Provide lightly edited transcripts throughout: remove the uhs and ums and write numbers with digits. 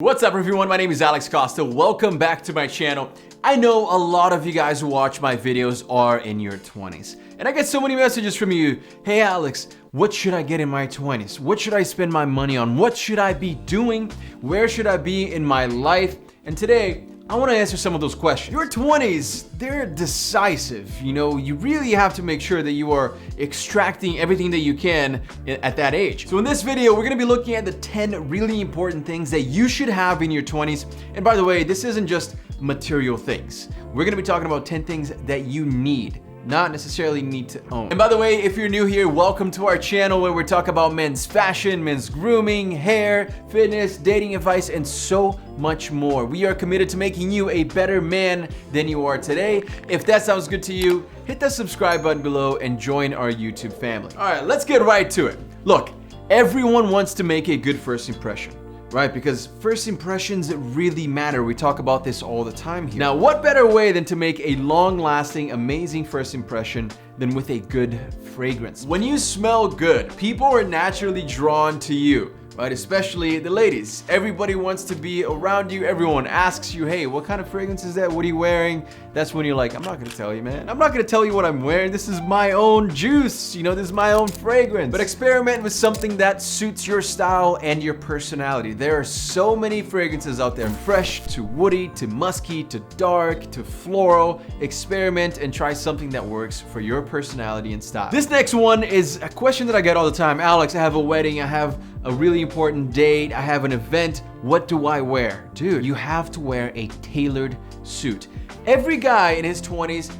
What's up everyone, my name is Alex Costa. Welcome back to my channel. I know a lot of you guys who watch my videos are in your 20s. And I get so many messages from you. Hey Alex, what should I get in my 20s? What should I spend my money on? What should I be doing? Where should I be in my life? And today, I want to answer some of those questions. Your 20s, they're decisive. You know, you really have to make sure that you are extracting everything that you can at that age. So in this video, we're going to be looking at the 10 really important things that you should have in your 20s. And by the way, this isn't just material things. We're going to be talking about 10 things that you need, not necessarily need to own. And by the way, if you're new here, welcome to our channel where we talk about men's fashion, men's grooming, hair, fitness, dating advice, and so much more. We are committed to making you a better man than you are today. If that sounds good to you, hit that subscribe button below and join our YouTube family. All right, let's get right to it. Look, everyone wants to make a good first impression. Right? Because first impressions really matter. We talk about this all the time here. Now, what better way than to make a long-lasting, amazing first impression than with a good fragrance? When you smell good, people are naturally drawn to you, right? Especially the ladies. Everybody wants to be around you. Everyone asks you, hey, what kind of fragrance is that? What are you wearing? That's when you're like, I'm not gonna tell you, man. I'm not gonna tell you what I'm wearing. This is my own juice. You know, this is my own fragrance. But experiment with something that suits your style and your personality. There are so many fragrances out there, from fresh to woody to musky to dark to floral. Experiment and try something that works for your personality and style. This next one is a question that I get all the time. Alex, I have a wedding. I have a really important date. I have an event. What do I wear? Dude, you have to wear a tailored suit. Every guy in his 20s,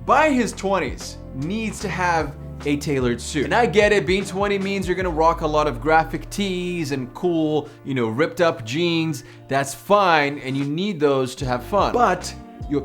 by his 20s, needs to have a tailored suit. And I get it, being 20 means you're gonna rock a lot of graphic tees and cool, you know, ripped up jeans. That's fine, and you need those to have fun. But you're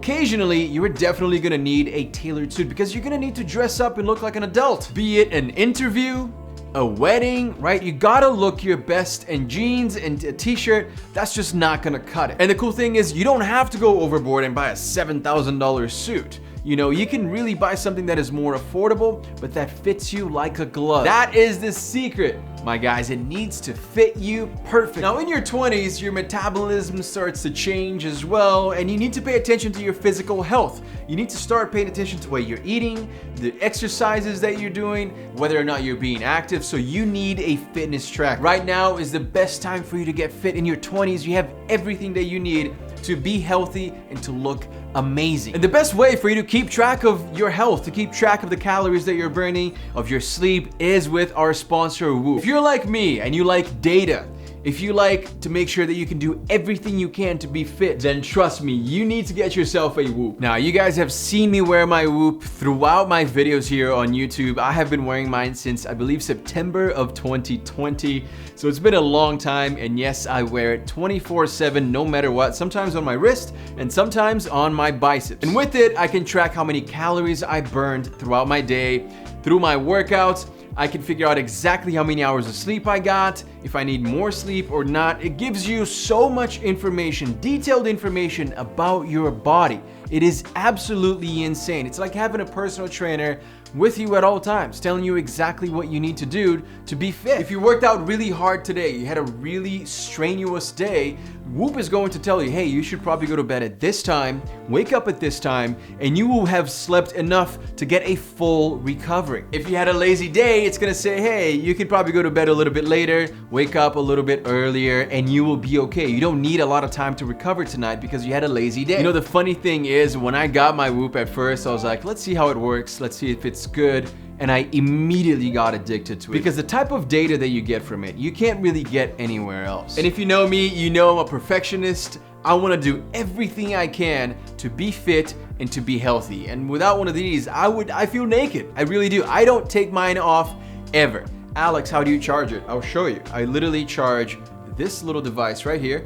definitely gonna need a tailored suit because you're gonna need to dress up and look like an adult. Be it an interview, a wedding, right? You gotta look your best, and jeans and a t-shirt, that's just not gonna cut it. And the cool thing is you don't have to go overboard and buy a $7,000 suit. You know, you can really buy something that is more affordable, but that fits you like a glove. That is the secret, my guys. It needs to fit you perfect. Now in your 20s, your metabolism starts to change as well, and you need to pay attention to your physical health. You need to start paying attention to what you're eating, the exercises that you're doing, whether or not you're being active, so you need a fitness track. Right now is the best time for you to get fit. In your 20s, you have everything that you need to be healthy and to look amazing. And the best way for you to keep track of your health, to keep track of the calories that you're burning, of your sleep, is with our sponsor, Whoop. If you're like me and you like data, if you like to make sure that you can do everything you can to be fit, then trust me, you need to get yourself a Whoop. Now, you guys have seen me wear my Whoop throughout my videos here on YouTube. I have been wearing mine since, I believe, September of 2020. So it's been a long time, and yes, I wear it 24/7 no matter what, sometimes on my wrist and sometimes on my biceps. And with it, I can track how many calories I burned throughout my day, through my workouts. I can figure out exactly how many hours of sleep I got, if I need more sleep or not. It gives you so much information, detailed information about your body. It is absolutely insane. It's like having a personal trainer with you at all times, telling you exactly what you need to do to be fit. If you worked out really hard today, you had a really strenuous day, Whoop is going to tell you, hey, you should probably go to bed at this time, wake up at this time, and you will have slept enough to get a full recovery. If you had a lazy day, it's gonna say, hey, you can probably go to bed a little bit later, wake up a little bit earlier, and you will be okay. You don't need a lot of time to recover tonight because you had a lazy day. You know, the funny thing is, when I got my Whoop at first, I was like, let's see how it works, let's see if it's good. And I immediately got addicted to it because the type of data that you get from it, you can't really get anywhere else. And if you know me, you know I'm a perfectionist. I want to do everything I can to be fit and to be healthy. And without one of these, I feel naked. I really do. I don't take mine off ever. Alex, how do you charge it? I'll show you. I literally charge this little device right here,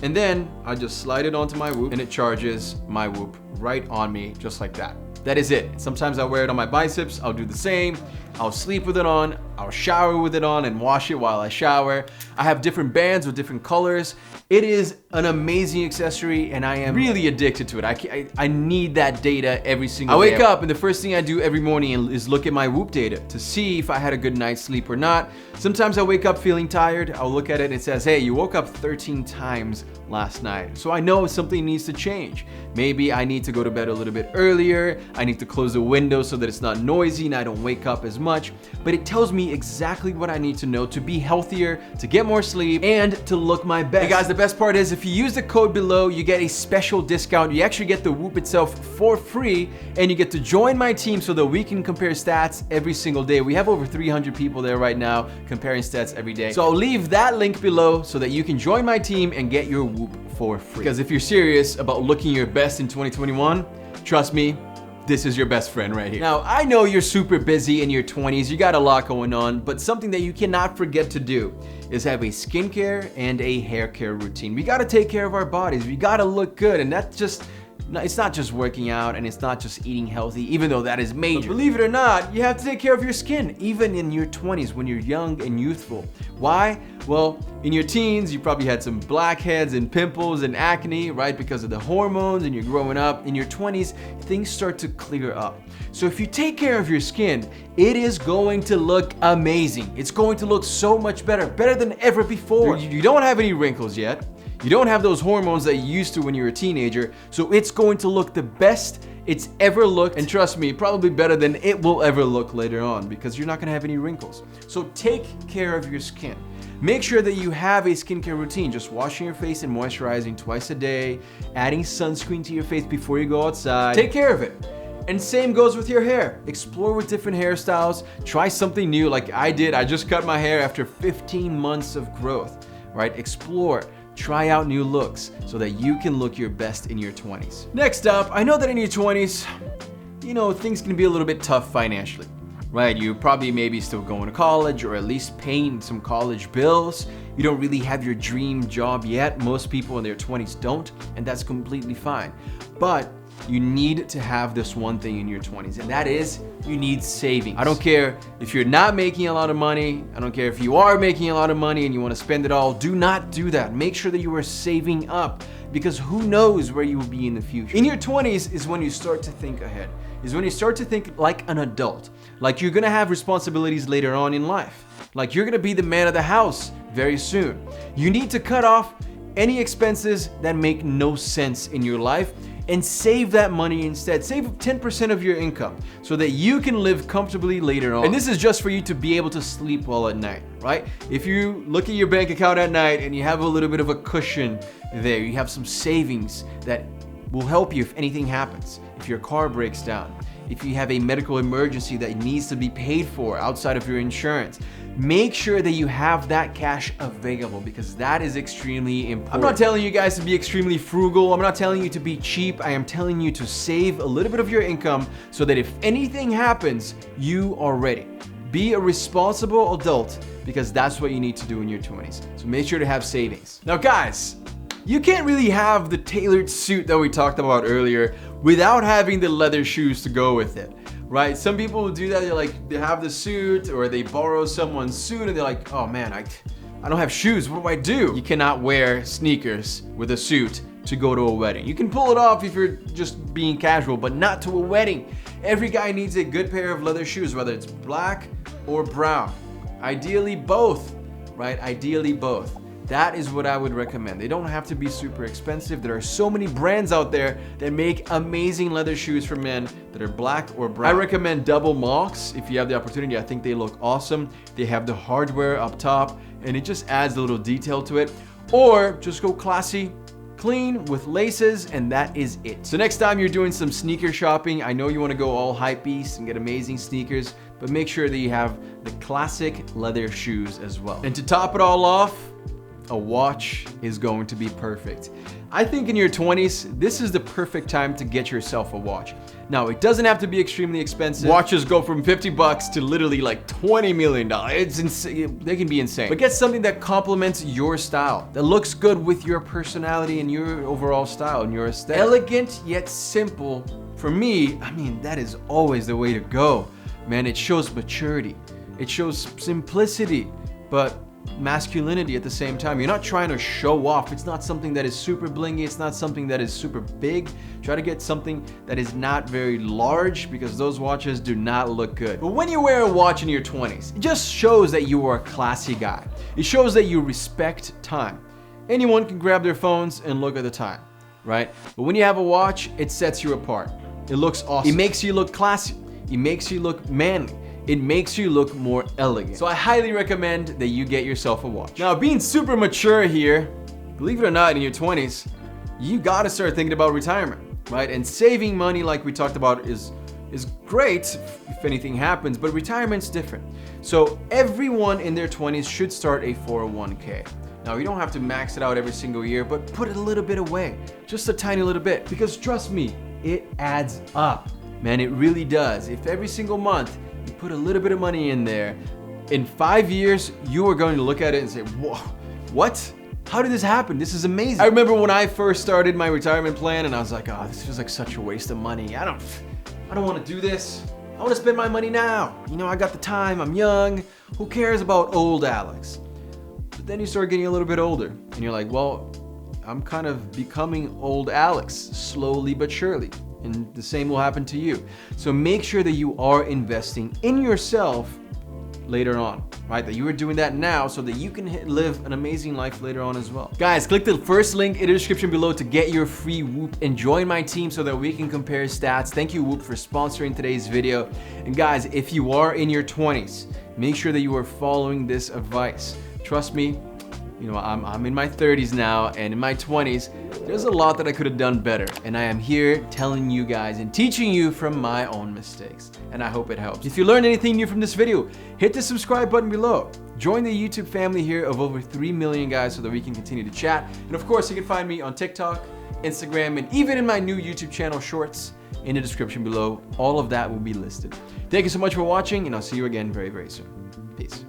and then I just slide it onto my Whoop and it charges my Whoop right on me just like that. That is it. Sometimes I wear it on my biceps. I'll do the same. I'll sleep with it on. I'll shower with it on and wash it while I shower. I have different bands with different colors. It is an amazing accessory and I am really addicted to it. I need that data every single day. I wake up and the first thing I do every morning is look at my Whoop data to see if I had a good night's sleep or not. Sometimes I wake up feeling tired. I'll look at it and it says, hey, you woke up 13 times last night. So I know something needs to change. Maybe I need to go to bed a little bit earlier. I need to close the window so that it's not noisy and I don't wake up as much. But it tells me exactly what I need to know to be healthier, to get more sleep, and to look my best. Hey guys, the best part is if you use the code below, you get a special discount. You actually get the Whoop itself for free and you get to join my team so that we can compare stats every single day. We have over 300 people there right now comparing stats every day. So I'll leave that link below so that you can join my team and get your Whoop for free. Because if you're serious about looking your best in 2021, trust me, this is your best friend right here. Now, I know you're super busy in your 20s, you got a lot going on, but something that you cannot forget to do is have a skincare and a hair care routine. We gotta take care of our bodies, we gotta look good, and that's just, it's not just working out and it's not just eating healthy, even though that is major. But believe it or not, you have to take care of your skin, even in your 20s when you're young and youthful. Why? Well, in your teens, you probably had some blackheads and pimples and acne, right? Because of the hormones and you're growing up. In your 20s, things start to clear up. So if you take care of your skin, it is going to look amazing. It's going to look so much better than ever before. You don't have any wrinkles yet. You don't have those hormones that you used to when you were a teenager, so it's going to look the best it's ever looked, and trust me, probably better than it will ever look later on because you're not gonna have any wrinkles. So take care of your skin. Make sure that you have a skincare routine, just washing your face and moisturizing twice a day, adding sunscreen to your face before you go outside. Take care of it. And same goes with your hair. Explore with different hairstyles, try something new like I did. I just cut my hair after 15 months of growth, right? Explore. Try out new looks so that you can look your best in your 20s. Next up, I know that in your 20s, you know, things can be a little bit tough financially, right? You probably maybe still going to college or at least paying some college bills. You don't really have your dream job yet. Most people in their 20s don't, and that's completely fine. But you need to have this one thing in your 20s, and that is you need savings. I don't care if you're not making a lot of money. I don't care if you are making a lot of money and you want to spend it all. Do not do that. Make sure that you are saving up because who knows where you will be in the future. In your 20s is when you start to think ahead, is when you start to think like an adult, like you're gonna have responsibilities later on in life, like you're gonna be the man of the house very soon. You need to cut off any expenses that make no sense in your life and save that money instead. Save 10% of your income so that you can live comfortably later on. And this is just for you to be able to sleep well at night, right? If you look at your bank account at night and you have a little bit of a cushion there, you have some savings that will help you if anything happens, if your car breaks down, if you have a medical emergency that needs to be paid for outside of your insurance. Make sure that you have that cash available because that is extremely important. I'm not telling you guys to be extremely frugal. I'm not telling you to be cheap. I am telling you to save a little bit of your income so that if anything happens, you are ready. Be a responsible adult because that's what you need to do in your 20s. So make sure to have savings. Now guys, you can't really have the tailored suit that we talked about earlier without having the leather shoes to go with it. Right? Some people will do that. They're like, they have the suit or they borrow someone's suit and they're like, oh man, I don't have shoes. What do I do? You cannot wear sneakers with a suit to go to a wedding. You can pull it off if you're just being casual, but not to a wedding. Every guy needs a good pair of leather shoes, whether it's black or brown. Ideally both, right? Ideally both. That is what I would recommend. They don't have to be super expensive. There are so many brands out there that make amazing leather shoes for men that are black or brown. I recommend double mocks if you have the opportunity. I think they look awesome. They have the hardware up top and it just adds a little detail to it. Or just go classy, clean with laces, and that is it. So next time you're doing some sneaker shopping, I know you want to go all hype beast and get amazing sneakers, but make sure that you have the classic leather shoes as well. And to top it all off, a watch is going to be perfect. I think in your 20s, this is the perfect time to get yourself a watch. Now, it doesn't have to be extremely expensive. Watches go from 50 bucks to literally like $20 million. It's insane. They can be insane. But get something that complements your style, that looks good with your personality and your overall style and your aesthetic. Elegant yet simple. For me, I mean, that is always the way to go. Man, it shows maturity. It shows simplicity, but masculinity at the same time. You're not trying to show off. It's not something that is super blingy. It's not something that is super big. Try to get something that is not very large, because those watches do not look good. But when you wear a watch in your 20s, it just shows that you are a classy guy. It shows that you respect time. Anyone can grab their phones and look at the time, right? But when you have a watch, it sets you apart. It looks awesome. It makes you look classy. It makes you look manly. It makes you look more elegant. So I highly recommend that you get yourself a watch. Now, being super mature here, believe it or not, in your 20s, you gotta start thinking about retirement, right? And saving money, like we talked about, is great if anything happens, but retirement's different. So everyone in their 20s should start a 401k. Now, you don't have to max it out every single year, but put a little bit away, just a tiny little bit, because trust me, it adds up. Man, it really does. If every single month you put a little bit of money in there, in 5 years, you are going to look at it and say, whoa, what? How did this happen? This is amazing. I remember when I first started my retirement plan and I was like, oh, this feels like such a waste of money. I don't want to do this. I want to spend my money now. You know, I got the time, I'm young. Who cares about old Alex? But then you start getting a little bit older and you're like, well, I'm kind of becoming old Alex, slowly but surely. And the same will happen to you. So make sure that you are investing in yourself later on, right? That you are doing that now so that you can live an amazing life later on as well. Guys, click the first link in the description below to get your free Whoop and join my team so that we can compare stats. Thank you, Whoop, for sponsoring today's video. And guys, if you are in your 20s, make sure that you are following this advice. Trust me, you know, I'm in my 30s now, and in my 20s, there's a lot that I could have done better. And I am here telling you guys and teaching you from my own mistakes. And I hope it helps. If you learned anything new from this video, hit the subscribe button below. Join the YouTube family here of over 3 million guys so that we can continue to chat. And of course, you can find me on TikTok, Instagram, and even in my new YouTube channel, Shorts, in the description below. All of that will be listed. Thank you so much for watching, and I'll see you again very, very soon. Peace.